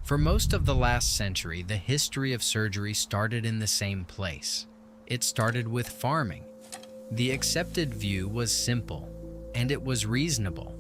For most of the last century, the history of surgery started in the same place. It started with farming. The accepted view was simple, and it was reasonable.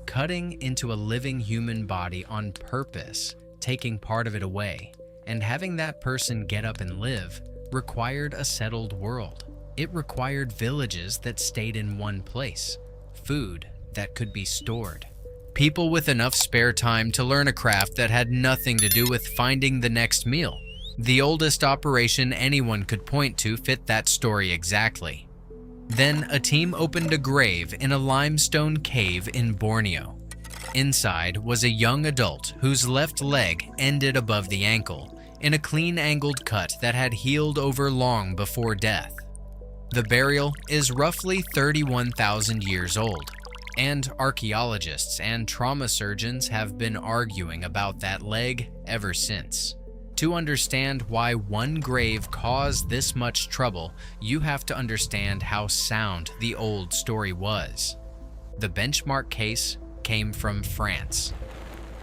Cutting into a living human body on purpose, taking part of it away, and having that person get up and live required a settled world. It required villages that stayed in one place, food that could be stored, people with enough spare time to learn a craft that had nothing to do with finding the next meal. The oldest operation anyone could point to fit that story exactly. Then a team opened a grave in a limestone cave in Borneo. Inside was a young adult whose left leg ended above the ankle, in a clean angled cut that had healed over long before death. The burial is roughly 31,000 years old, and archaeologists and trauma surgeons have been arguing about that leg ever since. To understand why one grave caused this much trouble, you have to understand how sound the old story was. The benchmark case came from France.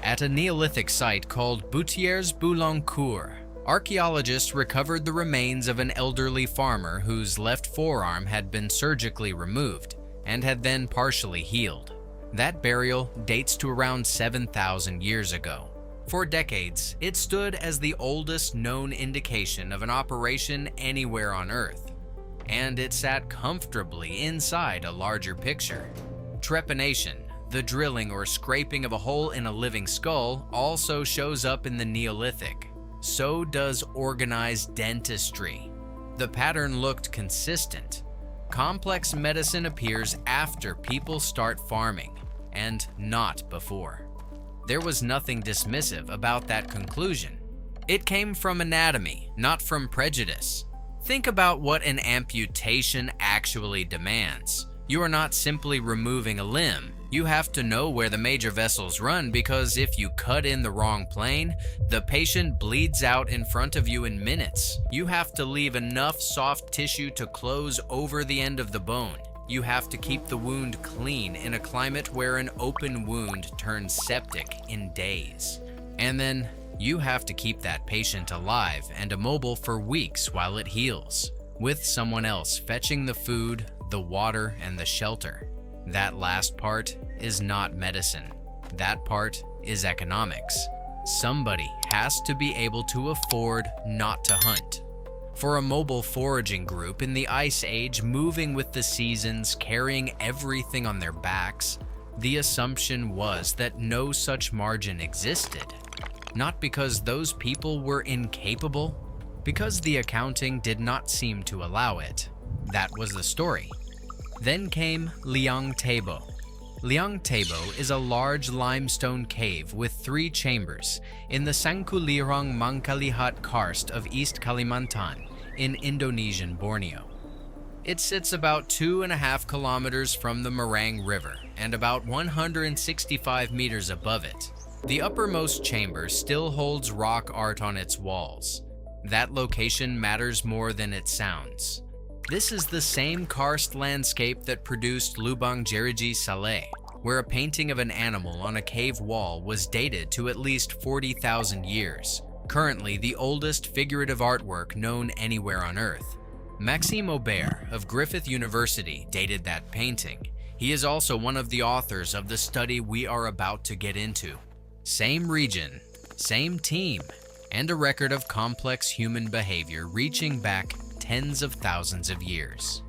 At a Neolithic site called Boutiers-Boulancourt, archaeologists recovered the remains of an elderly farmer whose left forearm had been surgically removed and had then partially healed. That burial dates to around 7,000 years ago. For decades, it stood as the oldest known indication of an operation anywhere on Earth, and it sat comfortably inside a larger picture. Trepanation, the drilling or scraping of a hole in a living skull, also shows up in the Neolithic. So does organized dentistry. The pattern looked consistent. Complex medicine appears after people start farming, and not before. There was nothing dismissive about that conclusion. It came from anatomy, not from prejudice. Think about what an amputation actually demands. You are not simply removing a limb. You have to know where the major vessels run, because if you cut in the wrong plane, the patient bleeds out in front of you in minutes. You have to leave enough soft tissue to close over the end of the bone. You have to keep the wound clean in a climate where an open wound turns septic in days. And then you have to keep that patient alive and immobile for weeks while it heals, with someone else fetching the food, the water, and the shelter. That last part is not medicine. That part is economics. Somebody has to be able to afford not to hunt. For a mobile foraging group in the Ice Age, moving with the seasons, carrying everything on their backs, the assumption was that no such margin existed. Not because those people were incapable, because the accounting did not seem to allow it. That was the story. Then came Liang Tabo. Liang Tabo is a large limestone cave with 3 chambers in the Sangkulirang Mangkalihat karst of East Kalimantan in Indonesian Borneo. It sits about 2.5 kilometers from the Merang River and about 165 meters above it. The uppermost chamber still holds rock art on its walls. That location matters more than it sounds. This is the same karst landscape that produced Lubang Jeriji Saleh, where a painting of an animal on a cave wall was dated to at least 40,000 years, currently the oldest figurative artwork known anywhere on Earth. Maxime Aubert of Griffith University dated that painting. He is also one of the authors of the study we are about to get into. Same region, same team, and a record of complex human behavior reaching back tens of thousands of years.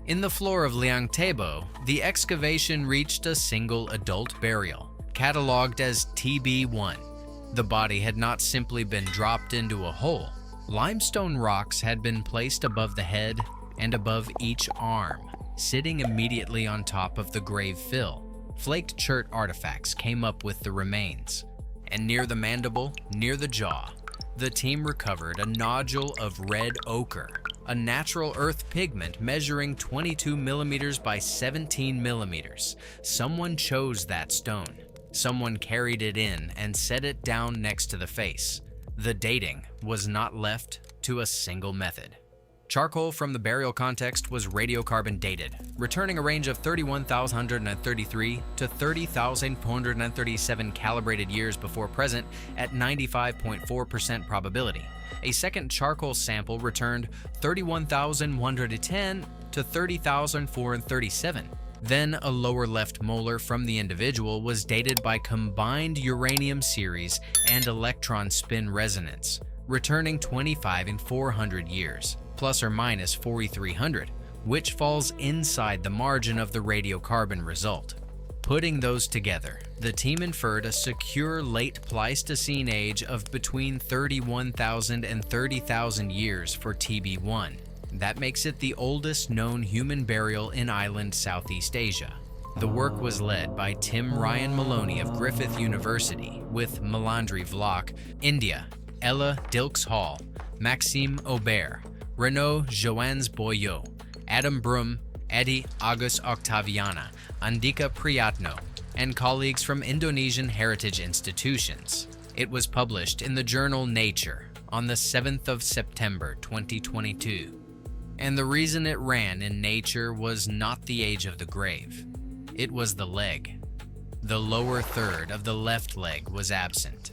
In the floor of Liang Tabo, the excavation reached a single adult burial, cataloged as TB1. The body had not simply been dropped into a hole. Limestone rocks had been placed above the head and above each arm, sitting immediately on top of the grave fill. Flaked chert artifacts came up with the remains, and near the mandible, near the jaw, the team recovered a nodule of red ochre, a natural earth pigment measuring 22 millimeters by 17 millimeters. Someone chose that stone. Someone carried it in and set it down next to the face. The dating was not left to a single method. Charcoal from the burial context was radiocarbon dated, returning a range of 31,133 to 30,437 calibrated years before present at 95.4% probability. A second charcoal sample returned 31,110 to 30,437. Then a lower left molar from the individual was dated by combined uranium series and electron spin resonance, returning 25,400 years, plus or minus 4,300, which falls inside the margin of the radiocarbon result. Putting those together, the team inferred a secure late Pleistocene age of between 31,000 and 30,000 years for TB1. That makes it the oldest known human burial in island Southeast Asia. The work was led by Tim Ryan Maloney of Griffith University, with Melandri Vlock, India, Ella Dilks Hall, Maxime Aubert, Renaud Joannes Boyot, Adam Brum, Eddie Agus Octaviana, Andika Priyatno, and colleagues from Indonesian heritage institutions. It was published in the journal Nature on the 7th of September 2022. And the reason it ran in Nature was not the age of the grave. It was the leg. The lower third of the left leg was absent.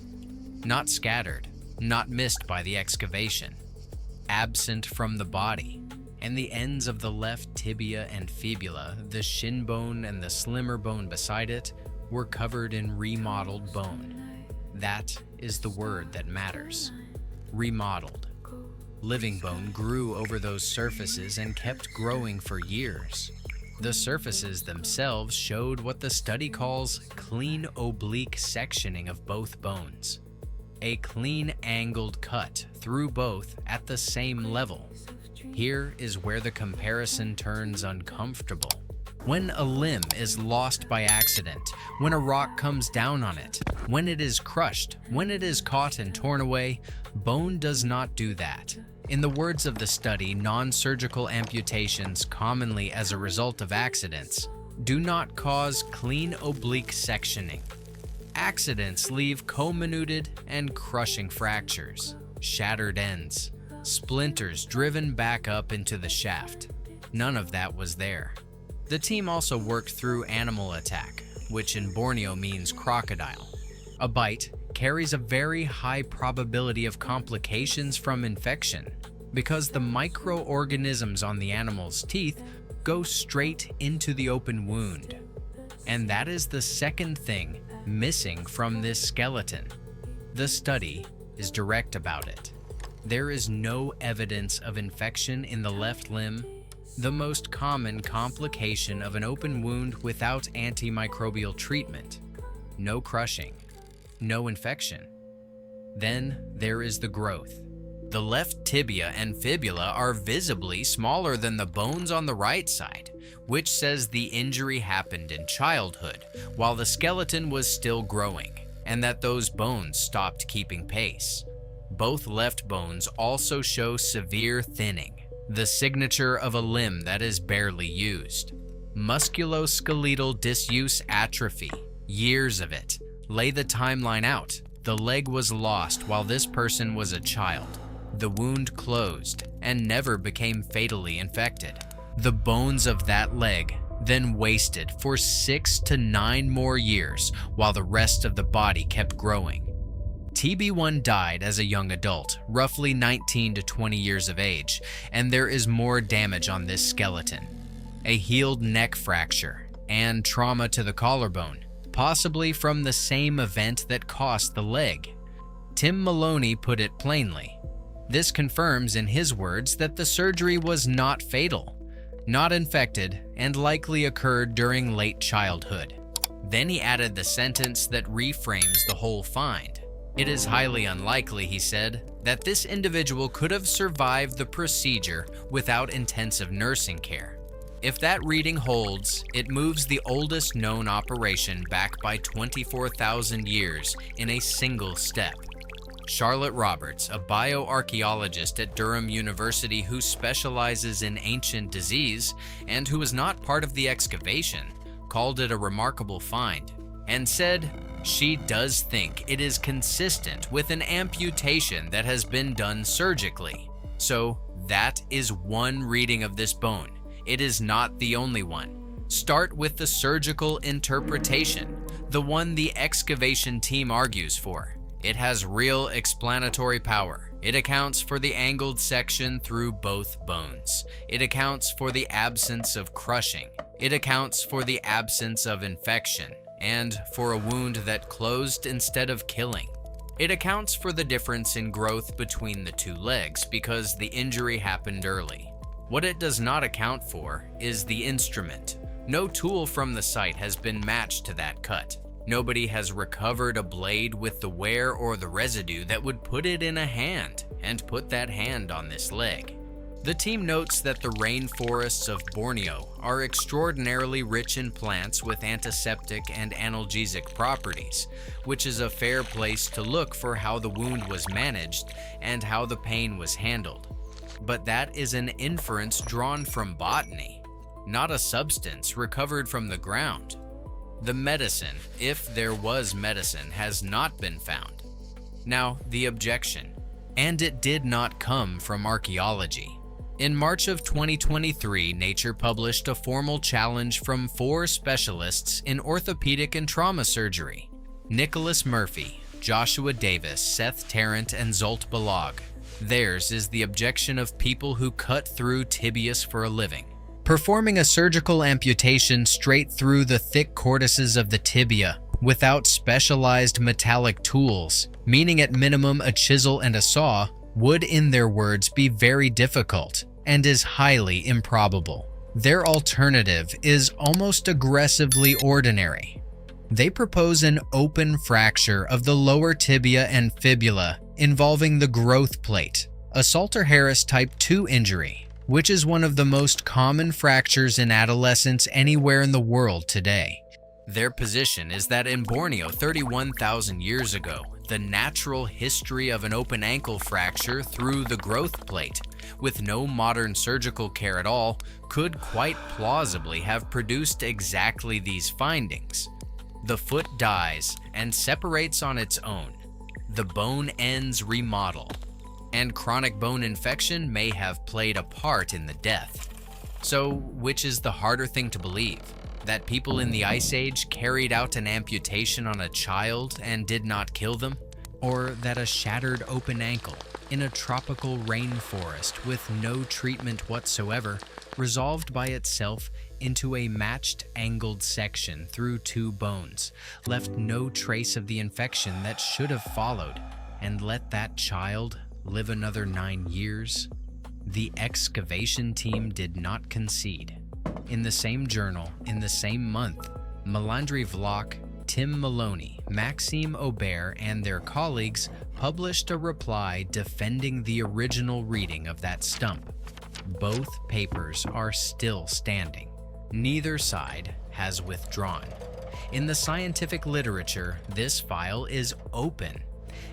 Not scattered, not missed by the excavation. Absent from the body. And the ends of the left tibia and fibula, the shin bone and the slimmer bone beside it, were covered in remodeled bone. That is the word that matters. Remodeled. Living bone grew over those surfaces and kept growing for years. The surfaces themselves showed what the study calls clean oblique sectioning of both bones. A clean angled cut through both at the same level. Here is where the comparison turns uncomfortable. When a limb is lost by accident, when a rock comes down on it, when it is crushed, when it is caught and torn away, bone does not do that. In the words of the study, non-surgical amputations, commonly as a result of accidents, do not cause clean oblique sectioning. Accidents leave comminuted and crushing fractures, shattered ends, splinters driven back up into the shaft. None of that was there. The team also worked through animal attack, which in Borneo means crocodile. A bite carries a very high probability of complications from infection because the microorganisms on the animal's teeth go straight into the open wound. And that is the second thing missing from this skeleton. The study is direct about it. There is no evidence of infection in the left limb, the most common complication of an open wound without antimicrobial treatment. No crushing, no infection. Then there is the growth. The left tibia and fibula are visibly smaller than the bones on the right side, which says the injury happened in childhood while the skeleton was still growing, and that those bones stopped keeping pace. Both left bones also show severe thinning, the signature of a limb that is barely used. Musculoskeletal disuse atrophy, years of it. Lay the timeline out. The leg was lost while this person was a child. The wound closed and never became fatally infected. The bones of that leg then wasted for 6 to 9 more years while the rest of the body kept growing. TB1 died as a young adult, roughly 19 to 20 years of age, and there is more damage on this skeleton. A healed neck fracture and trauma to the collarbone, possibly from the same event that cost the leg. Tim Maloney put it plainly. This confirms in his words that the surgery was not fatal, not infected, and likely occurred during late childhood. Then he added the sentence that reframes the whole find. It is highly unlikely, he said, that this individual could have survived the procedure without intensive nursing care. If that reading holds, it moves the oldest known operation back by 24,000 years in a single step. Charlotte Roberts, a bioarchaeologist at Durham University who specializes in ancient disease and who was not part of the excavation, called it a remarkable find and said she does think it is consistent with an amputation that has been done surgically. So that is one reading of this bone. It is not the only one. Start with the surgical interpretation, the one the excavation team argues for. It has real explanatory power. It accounts for the angled section through both bones. It accounts for the absence of crushing. It accounts for the absence of infection, and for a wound that closed instead of killing. It accounts for the difference in growth between the two legs because the injury happened early. What it does not account for is the instrument. No tool from the site has been matched to that cut. Nobody has recovered a blade with the wear or the residue that would put it in a hand and put that hand on this leg. The team notes that the rainforests of Borneo are extraordinarily rich in plants with antiseptic and analgesic properties, which is a fair place to look for how the wound was managed and how the pain was handled. But that is an inference drawn from botany, not a substance recovered from the ground. The medicine, if there was medicine, has not been found. Now, the objection. And it did not come from archaeology. In March of 2023, Nature published a formal challenge from 4 specialists in orthopedic and trauma surgery: Nicholas Murphy, Joshua Davis, Seth Tarrant, and Zolt Balog. Theirs is the objection of people who cut through tibias for a living. Performing a surgical amputation straight through the thick cortices of the tibia without specialized metallic tools, meaning at minimum a chisel and a saw, would, in their words, be very difficult and is highly improbable. Their alternative is almost aggressively ordinary. They propose an open fracture of the lower tibia and fibula involving the growth plate, a Salter-Harris type 2 injury, which is one of the most common fractures in adolescents anywhere in the world today. Their position is that in Borneo 31,000 years ago, the natural history of an open ankle fracture through the growth plate, with no modern surgical care at all, could quite plausibly have produced exactly these findings. The foot dies and separates on its own. The bone ends remodel, and chronic bone infection may have played a part in the death. So, which is the harder thing to believe? That people in the Ice Age carried out an amputation on a child and did not kill them? Or that a shattered open ankle in a tropical rainforest with no treatment whatsoever resolved by itself into a matched angled section through 2 bones, left no trace of the infection that should have followed, and let that child live another 9 years? The excavation team did not concede. In the same journal, in the same month, Melandri Vlok, Tim Maloney, Maxime Aubert, and their colleagues published a reply defending the original reading of that stump. Both papers are still standing. Neither side has withdrawn. In the scientific literature, this file is open.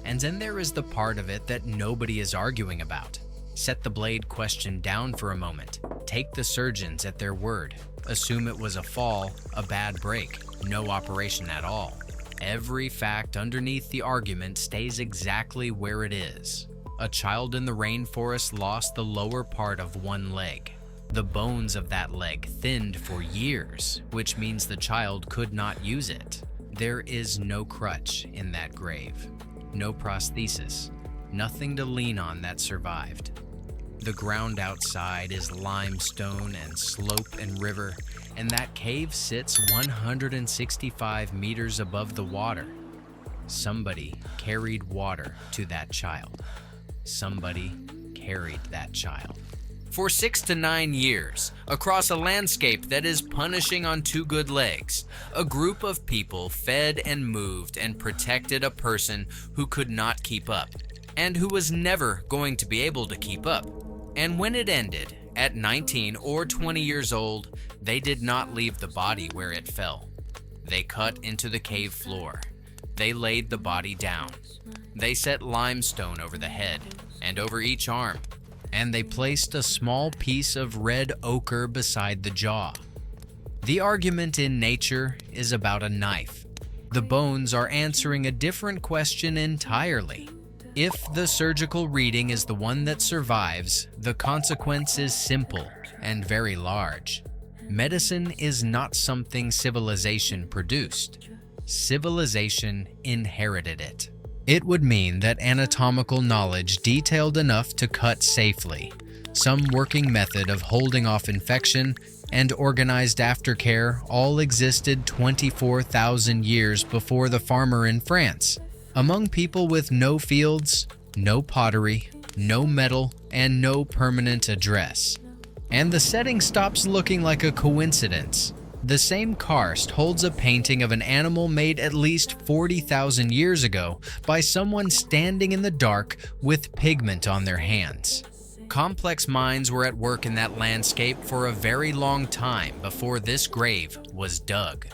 And then there is the part of it that nobody is arguing about. Set the blade question down for a moment. Take the surgeons at their word. Assume it was a fall, a bad break, no operation at all. Every fact underneath the argument stays exactly where it is. A child in the rainforest lost the lower part of one leg. The bones of that leg thinned for years, which means the child could not use it. There is no crutch in that grave. No prosthesis, nothing to lean on that survived. The ground outside is limestone and slope and river, and that cave sits 165 meters above the water. Somebody carried water to that child. Somebody carried that child. For 6 to 9 years, across a landscape that is punishing on 2 good legs, a group of people fed and moved and protected a person who could not keep up, and who was never going to be able to keep up. And when it ended, at 19 or 20 years old, they did not leave the body where it fell. They cut into the cave floor. They laid the body down. They set limestone over the head and over each arm, and they placed a small piece of red ochre beside the jaw. The argument in Nature is about a knife. The bones are answering a different question entirely. If the surgical reading is the one that survives, the consequence is simple and very large. Medicine is not something civilization produced. Civilization inherited it. It would mean that anatomical knowledge detailed enough to cut safely, some working method of holding off infection, and organized aftercare all existed 24,000 years before the farmer in France, among people with no fields, no pottery, no metal, and no permanent address. And the setting stops looking like a coincidence. The same karst holds a painting of an animal made at least 40,000 years ago by someone standing in the dark with pigment on their hands. Complex minds were at work in that landscape for a very long time before this grave was dug.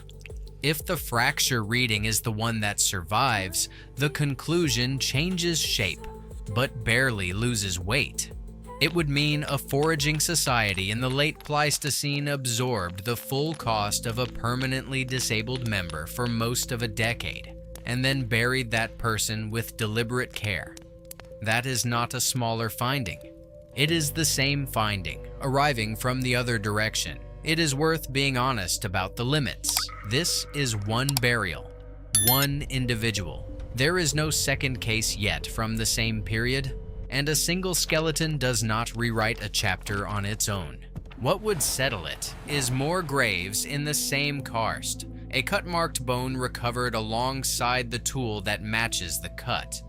If the fracture reading is the one that survives, the conclusion changes shape, but barely loses weight. It would mean a foraging society in the late Pleistocene absorbed the full cost of a permanently disabled member for most of a decade, and then buried that person with deliberate care. That is not a smaller finding. It is the same finding, arriving from the other direction. It is worth being honest about the limits. This is one burial, one individual. There is no second case yet from the same period, and a single skeleton does not rewrite a chapter on its own. What would settle it is more graves in the same karst, a cut-marked bone recovered alongside the tool that matches the cut,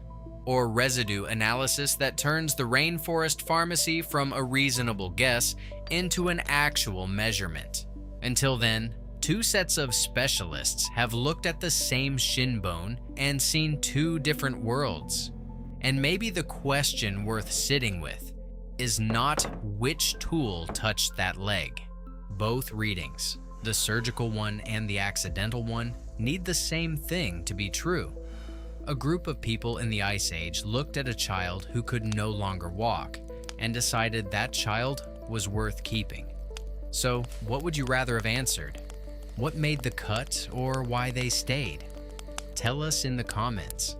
or residue analysis that turns the rainforest pharmacy from a reasonable guess into an actual measurement. Until then, two sets of specialists have looked at the same shin bone and seen two different worlds. And maybe the question worth sitting with is not which tool touched that leg. Both readings, the surgical one and the accidental one, need the same thing to be true. A group of people in the Ice Age looked at a child who could no longer walk and decided that child was worth keeping. So, what would you rather have answered? What made the cut or why they stayed? Tell us in the comments.